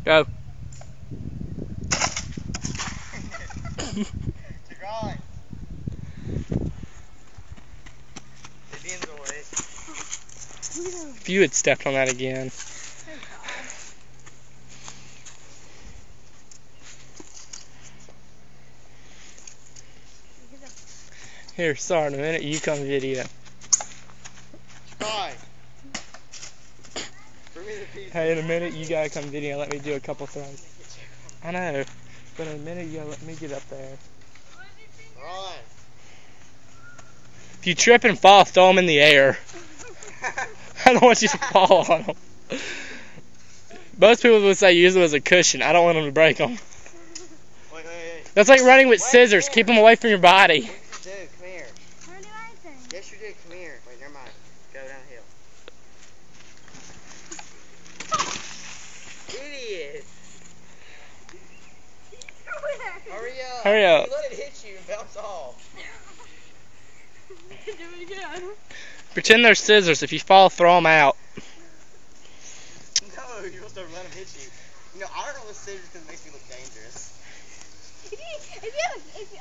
Go. Jagai. Vivian's away. If you had stepped on that again. Here, sorry, in a minute you come video. Jagai. Bring me the pizza. Hey, in a minute you gotta come video and let me do a couple throws. I know, but in a minute you gotta let me get up there. Run. If you trip and fall, throw them in the air. I don't want you to fall on them. Most people would say use them as a cushion. I don't want them to break them. Wait. That's like running with scissors. Keep them away from your body. Dude, come here. I don't do anything. Yes, you did. Come here. Wait, never mind. Go downhill. Idiot. Hurry up. Hurry up. You let it hit you and bounce off. Do it again. Pretend they're scissors. If you fall, throw them out. No, you're supposed to let them hit you. You know, I don't know what scissors because it makes me look dangerous. If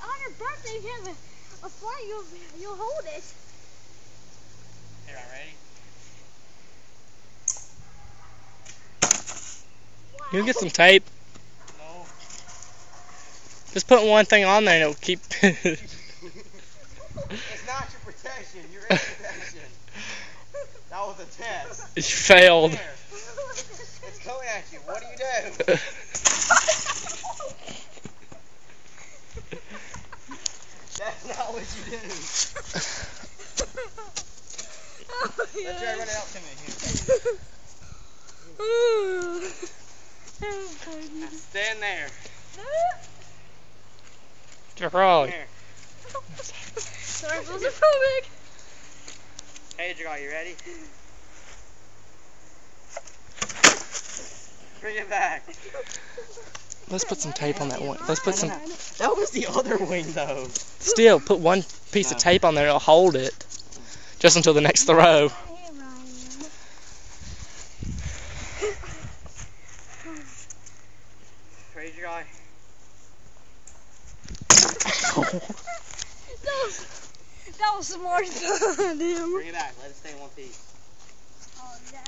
on your birthday if you have a flight, you'll hold it. Here, I'm ready. Wow. You can get some tape. No. Just put one thing on there and it'll keep. It's not your protection. You're in protection. That was a test. You failed. Here. It's coming at you. What do you do? That's not what you do. Let Jerry run it out to me. Here. Stand there. Charlie. Here. Sorry, those are phobic. Hey, Jagai, you ready? Bring it back. Let's put some tape on that one. Let's put some. That was the other wing, though. Still, put one piece of tape on there. It'll hold it. Just until the next throw. Ready, Jagai? That was smart. Damn. Bring it back. Let it stay in one piece. Oh, yeah.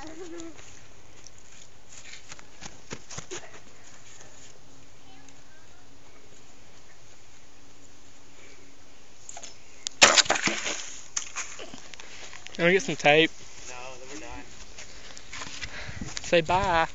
Can we get some tape? No, then we're done. Say bye.